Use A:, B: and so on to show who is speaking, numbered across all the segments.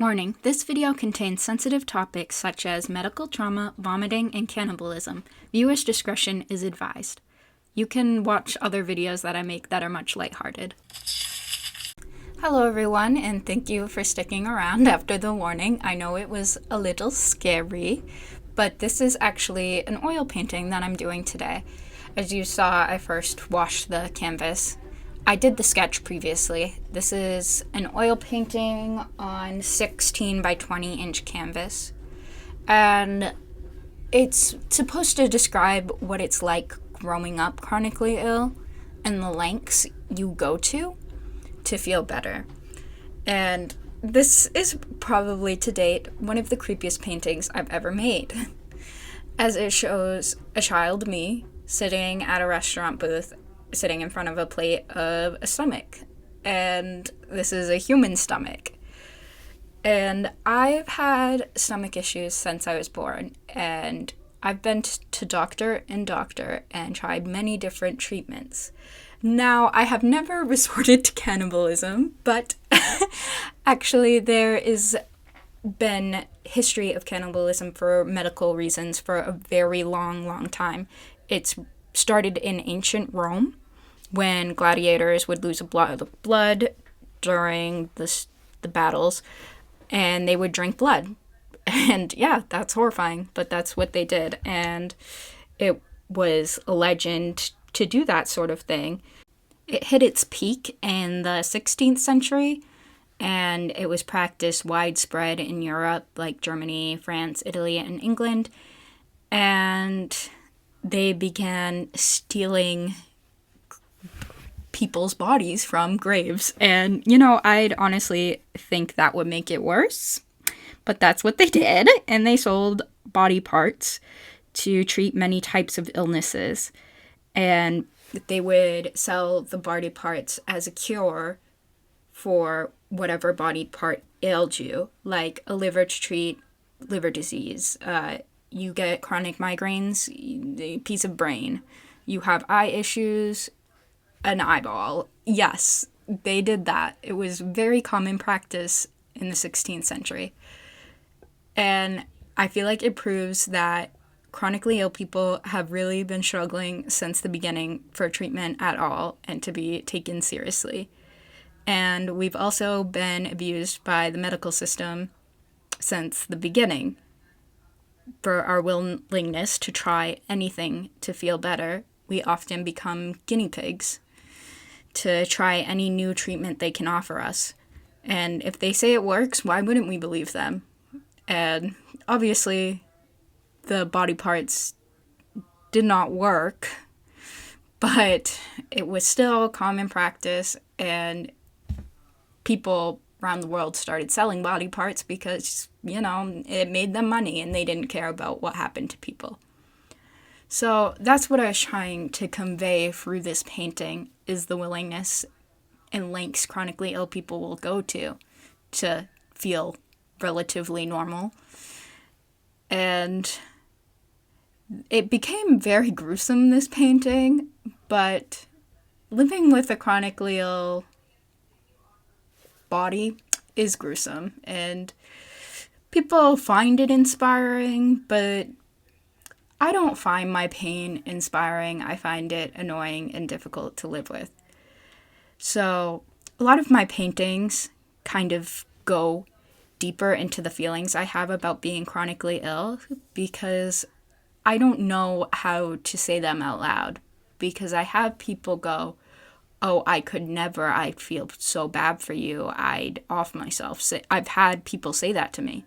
A: Warning, this video contains sensitive topics such as medical trauma, vomiting, and cannibalism. Viewers' discretion is advised. You can watch other videos that I make that are much lighthearted. Hello everyone, and thank you for sticking around after the warning. I know it was a little scary, but this is actually an oil painting that I'm doing today. As you saw, I first washed the canvas. I did the sketch previously. This is an oil painting on 16 by 20 inch canvas. And it's supposed to describe what it's like growing up chronically ill and the lengths you go to feel better. And this is probably to date one of the creepiest paintings I've ever made, as it shows a child me sitting at a restaurant booth sitting in front of a plate of a stomach, and this is a human stomach. And I've had stomach issues since I was born, and I've been to doctor and tried many different treatments. Now, I have never resorted to cannibalism, but actually there is been history of cannibalism for medical reasons for a very long time. It's started in ancient Rome, when gladiators would lose a lot of blood during the battles, and they would drink blood. And yeah, that's horrifying, but that's what they did. And it was a legend to do that sort of thing. It hit its peak in the 16th century, and it was practiced widespread in Europe, like Germany, France, Italy, and England. And they began stealing people's bodies from graves. And, I'd honestly think that would make it worse. But that's what they did. And they sold body parts to treat many types of illnesses. And they would sell the body parts as a cure for whatever body part ailed you, like a liver to treat liver disease. You get chronic migraines, a piece of brain. You have eye issues, an eyeball. Yes, they did that. It was very common practice in the 16th century. And I feel like it proves that chronically ill people have really been struggling since the beginning for treatment at all and to be taken seriously. And we've also been abused by the medical system since the beginning for our willingness to try anything to feel better. We often become guinea pigs to try any new treatment they can offer us. And if they say it works, why wouldn't we believe them? And obviously, the body parts did not work, but it was still common practice, and people around the world started selling body parts because, it made them money and they didn't care about what happened to people. So that's what I was trying to convey through this painting, is the willingness and lengths chronically ill people will go to feel relatively normal. And it became very gruesome, this painting, but living with a chronically ill body is gruesome, and people find it inspiring, but I don't find my pain inspiring. I find it annoying and difficult to live with. So a lot of my paintings kind of go deeper into the feelings I have about being chronically ill, because I don't know how to say them out loud, because I have people go, "Oh, I could never, I feel so bad for you, I'd off myself." I've had people say that to me.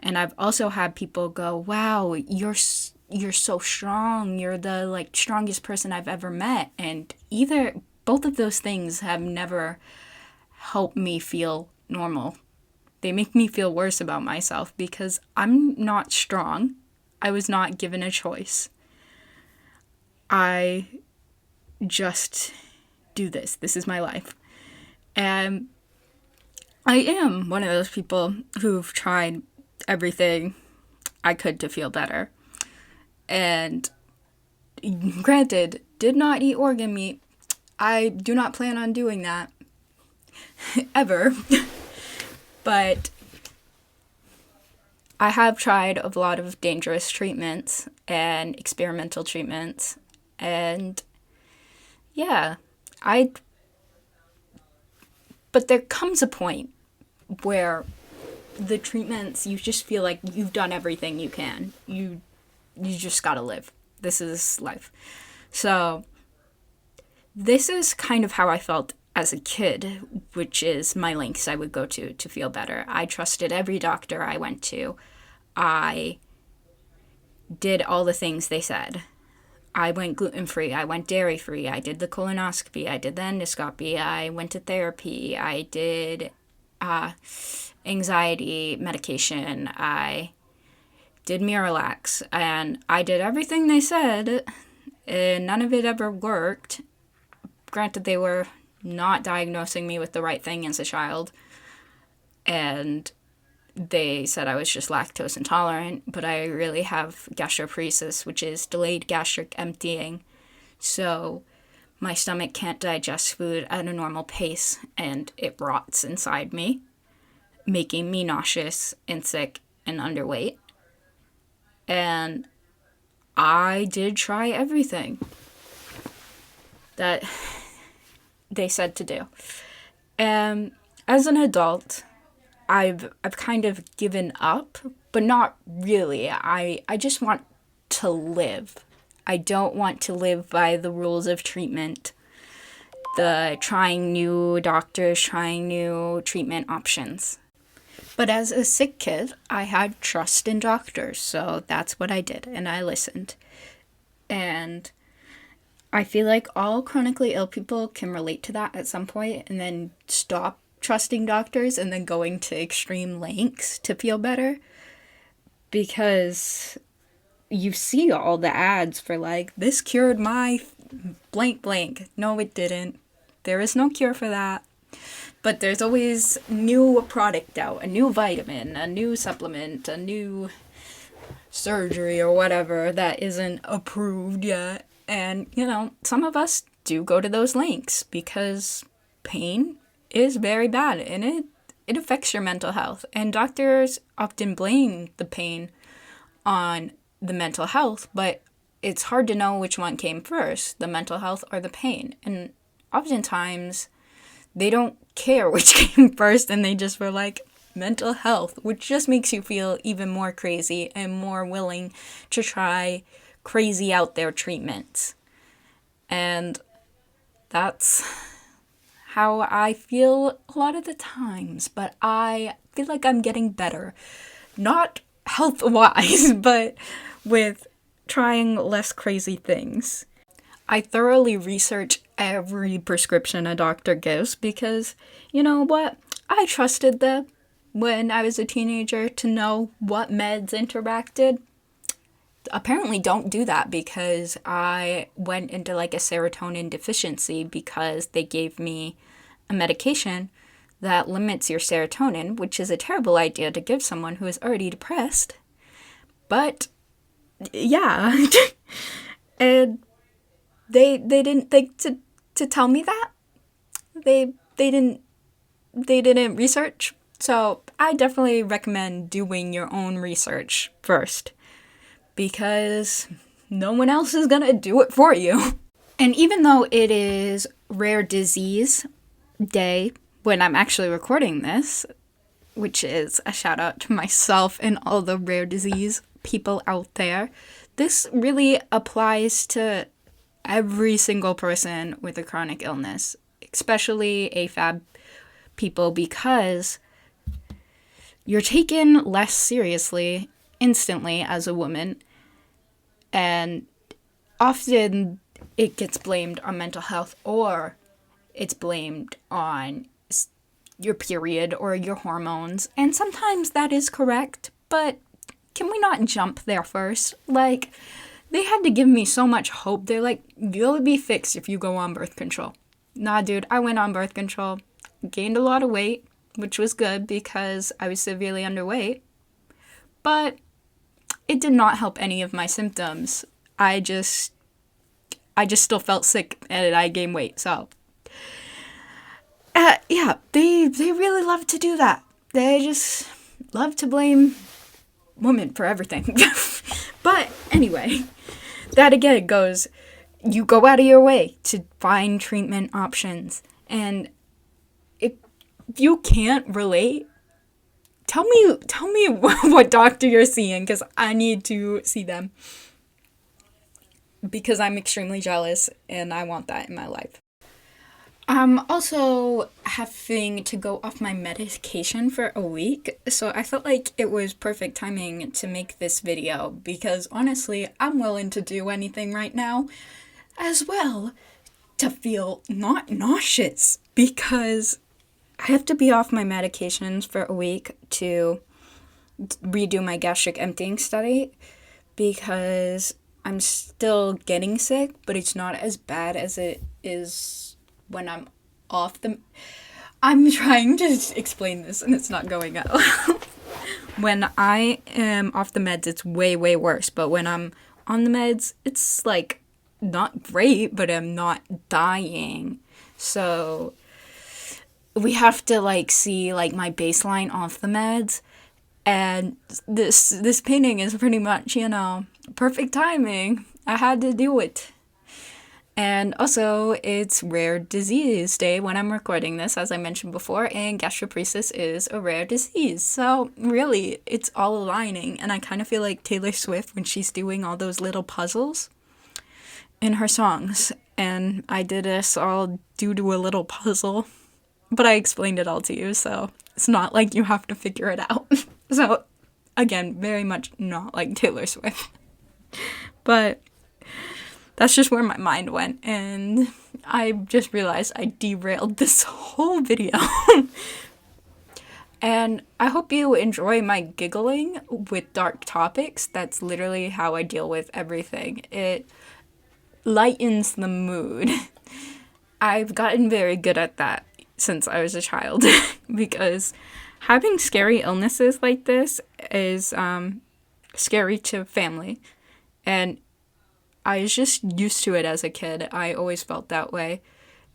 A: And I've also had people go, "Wow, you're so strong, you're the strongest person I've ever met." And both of those things have never helped me feel normal. They make me feel worse about myself, because I'm not strong. I was not given a choice. I just do this. This is my life. And I am one of those people who've tried everything I could to feel better. And granted, did not eat organ meat. I do not plan on doing that. Ever. But I have tried a lot of dangerous treatments and experimental treatments, and yeah, I but there comes a point where the treatments, you just feel like you've done everything you can. You just gotta live. This is life. So this is kind of how I felt as a kid, which is my lengths I would go to feel better. I trusted every doctor I went to. I did all the things they said. I went gluten-free, I went dairy-free, I did the colonoscopy, I did the endoscopy, I went to therapy, I did anxiety medication, I did Miralax, and I did everything they said, and none of it ever worked. Granted, they were not diagnosing me with the right thing as a child, and they said I was just lactose intolerant, but I really have gastroparesis, which is delayed gastric emptying. So my stomach can't digest food at a normal pace, and it rots inside me, making me nauseous and sick and underweight. And I did try everything that they said to do. And as an adult, I've kind of given up, but not really. I just want to live. I don't want to live by the rules of treatment, the trying new doctors, trying new treatment options. But as a sick kid, I had trust in doctors, so that's what I did, and I listened. And I feel like all chronically ill people can relate to that at some point and then stop trusting doctors and then going to extreme lengths to feel better, because you see all the ads for like, this cured my blank blank. No, it didn't. There is no cure for that. But there's always new product out, a new vitamin, a new supplement, a new surgery or whatever that isn't approved yet. And, some of us do go to those lengths because pain is very bad, and it affects your mental health. And doctors often blame the pain on the mental health, but it's hard to know which one came first, the mental health or the pain. And oftentimes they don't care which came first, and they just were like, mental health, which just makes you feel even more crazy and more willing to try crazy out there treatments. And that's how I feel a lot of the times, but I feel like I'm getting better. Not health-wise, but with trying less crazy things. I thoroughly research every prescription a doctor gives because, you know what? I trusted them when I was a teenager to know what meds interacted. Apparently don't do that because I went into like a serotonin deficiency because they gave me a medication that limits your serotonin, which is a terrible idea to give someone who is already depressed. But yeah, and they didn't think to tell me that. They didn't research. So I definitely recommend doing your own research first, because no one else is gonna do it for you. And even though it is Rare Disease Day when I'm actually recording this, which is a shout out to myself and all the rare disease people out there, this really applies to every single person with a chronic illness, especially AFAB people, because you're taken less seriously instantly as a woman, and often it gets blamed on mental health, or it's blamed on your period or your hormones, and sometimes that is correct, but can we not jump there first? Like, they had to give me so much hope. They're like, you'll be fixed if you go on birth control. Nah, dude, I went on birth control, gained a lot of weight, which was good because I was severely underweight, but it did not help any of my symptoms. I just still felt sick and I gained weight, so yeah, they really love to do that. They just love to blame woman for everything. But anyway, that again goes, you go out of your way to find treatment options. And if you can't relate, tell me what doctor you're seeing, because I need to see them. Because I'm extremely jealous and I want that in my life. I'm also having to go off my medication for a week, so I felt like it was perfect timing to make this video, because honestly, I'm willing to do anything right now as well to feel not nauseous, because I have to be off my medications for a week to redo my gastric emptying study, because I'm still getting sick, but it's not as bad as it is when I'm off the... I'm trying to explain this and it's not going out. When I am off the meds, it's way, way worse. But when I'm on the meds, it's, like, not great, but I'm not dying. So we have to, like, see, like, my baseline off the meds. And this painting is pretty much, perfect timing. I had to do it. And also, it's Rare Disease Day when I'm recording this, as I mentioned before, and gastroparesis is a rare disease. So, really, it's all aligning, and I kind of feel like Taylor Swift when she's doing all those little puzzles in her songs. And I did this all due to a little puzzle, but I explained it all to you, so it's not like you have to figure it out. So, again, very much not like Taylor Swift. But that's just where my mind went, and I just realized I derailed this whole video. And I hope you enjoy my giggling with dark topics. That's literally how I deal with everything. It lightens the mood. I've gotten very good at that since I was a child, because having scary illnesses like this is scary to family, and I was just used to it as a kid. I always felt that way.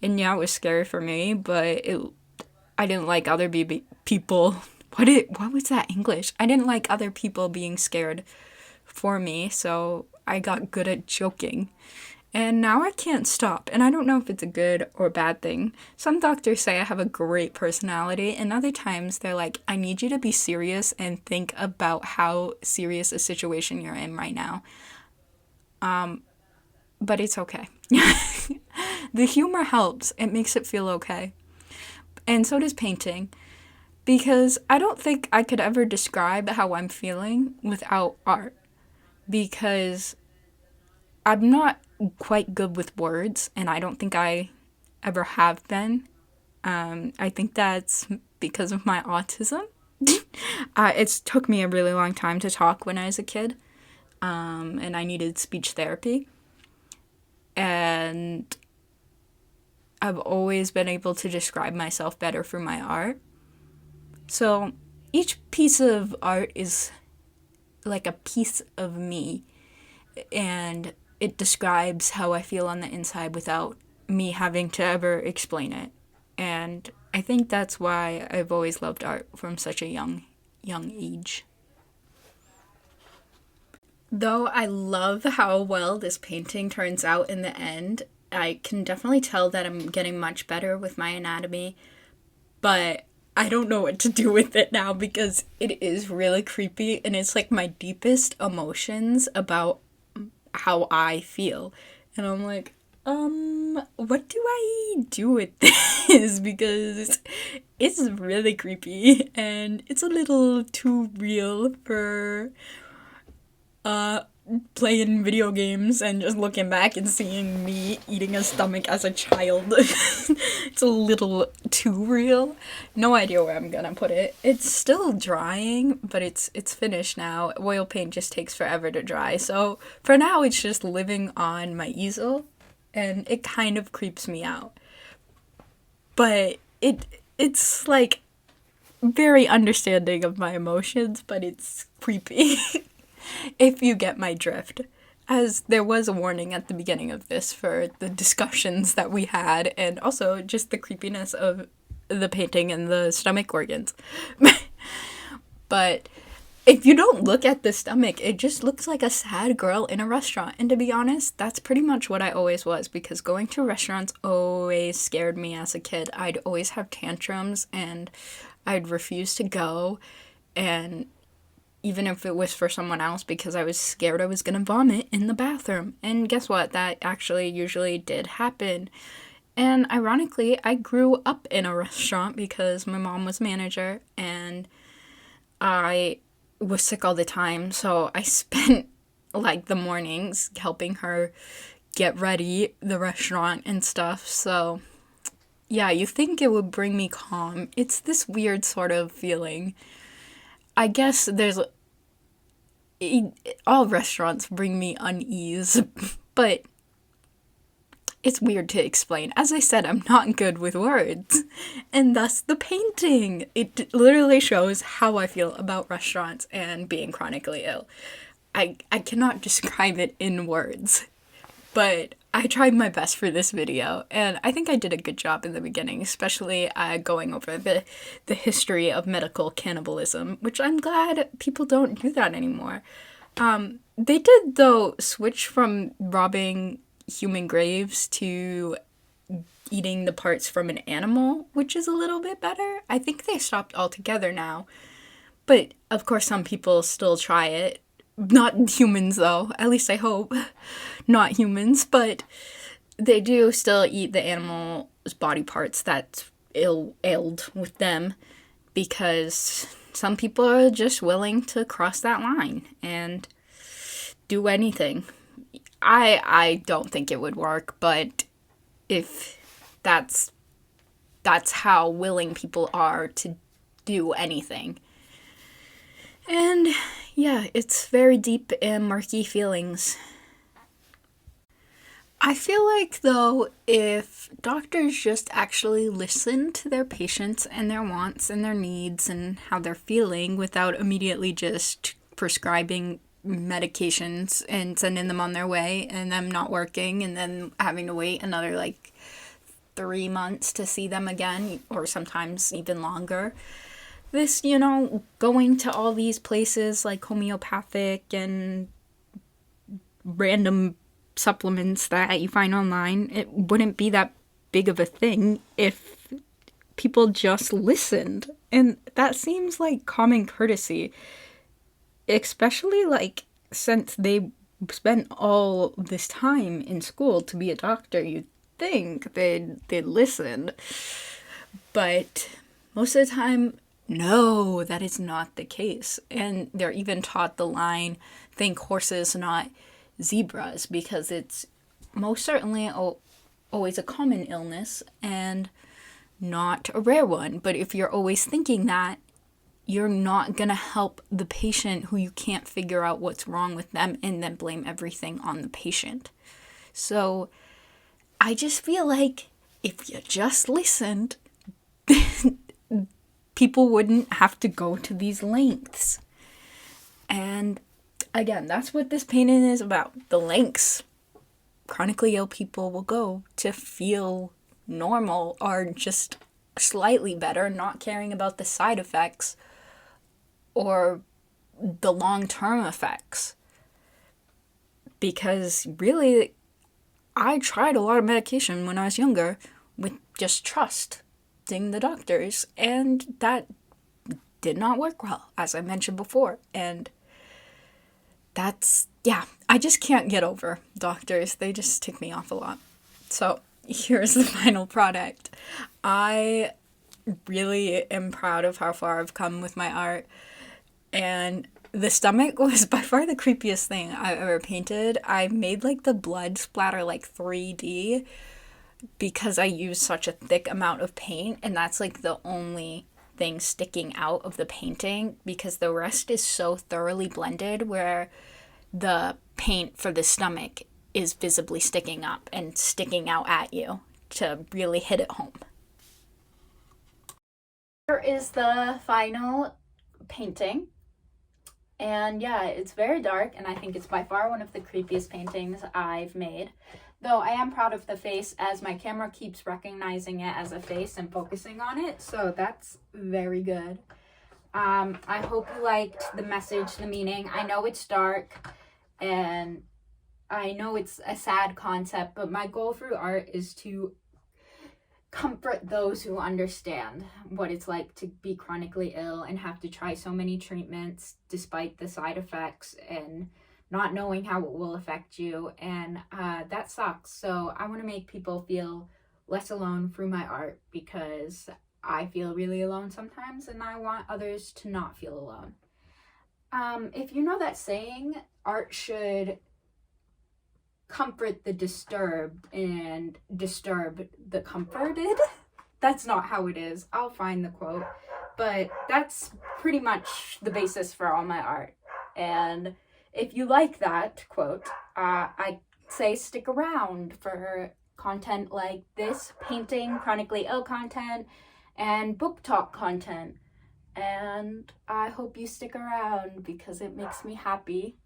A: And yeah, it was scary for me, but I didn't like other people. What was that English? I didn't like other people being scared for me, so I got good at joking. And now I can't stop, and I don't know if it's a good or bad thing. Some doctors say I have a great personality, and other times they're like, I need you to be serious and think about how serious a situation you're in right now. But it's okay. The humor helps. It makes it feel okay. And so does painting. Because I don't think I could ever describe how I'm feeling without art. Because I'm not quite good with words, and I don't think I ever have been. I think that's because of my autism. It's took me a really long time to talk when I was a kid. And I needed speech therapy. And I've always been able to describe myself better through my art. So each piece of art is like a piece of me, and it describes how I feel on the inside without me having to ever explain it. And I think that's why I've always loved art from such a young age. Though I love how well this painting turns out in the end, I can definitely tell that I'm getting much better with my anatomy, but I don't know what to do with it now because it is really creepy, and it's like my deepest emotions about how I feel. And I'm like, what do I do with this? Because it's really creepy, and it's a little too real for playing video games and just looking back and seeing me eating a stomach as a child. It's a little too real. No idea where I'm gonna put it. It's still drying, but it's finished now. Oil paint just takes forever to dry, so for now it's just living on my easel, and it kind of creeps me out. But it's like very understanding of my emotions, but it's creepy. If you get my drift. As there was a warning at the beginning of this for the discussions that we had, and also just the creepiness of the painting and the stomach organs. But if you don't look at the stomach, it just looks like a sad girl in a restaurant. And to be honest, that's pretty much what I always was, because going to restaurants always scared me as a kid. I'd always have tantrums and I'd refuse to go. And even if it was for someone else, because I was scared I was gonna vomit in the bathroom. And guess what? That actually usually did happen. And ironically, I grew up in a restaurant because my mom was manager and I was sick all the time. So I spent like the mornings helping her get ready the restaurant and stuff. So yeah, you think it would bring me calm. It's this weird sort of feeling. I guess all restaurants bring me unease, but it's weird to explain. As I said, I'm not good with words, and thus the painting. It literally shows how I feel about restaurants and being chronically ill. I cannot describe it in words, but I tried my best for this video, and I think I did a good job in the beginning, especially going over the history of medical cannibalism, which I'm glad people don't do that anymore. They did, though, switch from robbing human graves to eating the parts from an animal, which is a little bit better. I think they stopped altogether now. But, of course, some people still try it. Not humans, though. At least I hope. Not humans, but they do still eat the animal's body parts that's ailed with them, because some people are just willing to cross that line and do anything. I don't think it would work, but if that's how willing people are to do anything. And yeah, it's very deep and murky feelings. I feel like, though, if doctors just actually listen to their patients and their wants and their needs and how they're feeling without immediately just prescribing medications and sending them on their way and them not working and then having to wait another 3 months to see them again, or sometimes even longer. This, going to all these places like homeopathic and random supplements that you find online, it wouldn't be that big of a thing if people just listened. And that seems like common courtesy. Especially, since they spent all this time in school to be a doctor, you'd think they'd listen. But most of the time, no, that is not the case. And they're even taught the line, think horses, not zebras, because it's most certainly always a common illness and not a rare one. But if you're always thinking that, you're not going to help the patient who you can't figure out what's wrong with them and then blame everything on the patient. So I just feel like if you just listened, people wouldn't have to go to these lengths. And again, that's what this painting is about. The lengths chronically ill people will go to feel normal or just slightly better, not caring about the side effects or the long-term effects. Because really, I tried a lot of medication when I was younger with just trusting the doctors, and that did not work well, as I mentioned before. And I just can't get over doctors. They just tick me off a lot. So here's the final product. I really am proud of how far I've come with my art. And the stomach was by far the creepiest thing I've ever painted. I made the blood splatter 3D because I used such a thick amount of paint, and that's the only thing sticking out of the painting, because the rest is so thoroughly blended where the paint for the stomach is visibly sticking up and sticking out at you to really hit it home. Here is the final painting. And yeah, it's very dark, and I think it's by far one of the creepiest paintings I've made. Though I am proud of the face, as my camera keeps recognizing it as a face and focusing on it, so that's very good. I hope you liked the message, the meaning. I know it's dark and I know it's a sad concept, but my goal through art is to comfort those who understand what it's like to be chronically ill and have to try so many treatments despite the side effects and not knowing how it will affect you. And that sucks. So I want to make people feel less alone through my art, because I feel really alone sometimes and I want others to not feel alone. If you know that saying, art should comfort the disturbed and disturb the comforted. That's not how it is. I'll find the quote. But that's pretty much the basis for all my art. And if you like that quote, I say stick around for content like this, painting, chronically ill content, and book talk content. And I hope you stick around because it makes me happy.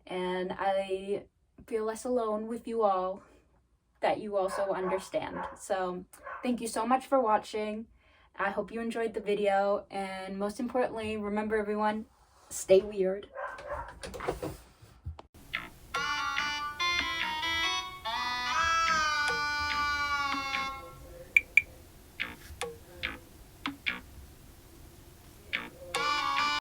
A: And I feel less alone with you all, that you also understand. So thank you so much for watching. I hope you enjoyed the video, and most importantly, remember everyone, stay weird.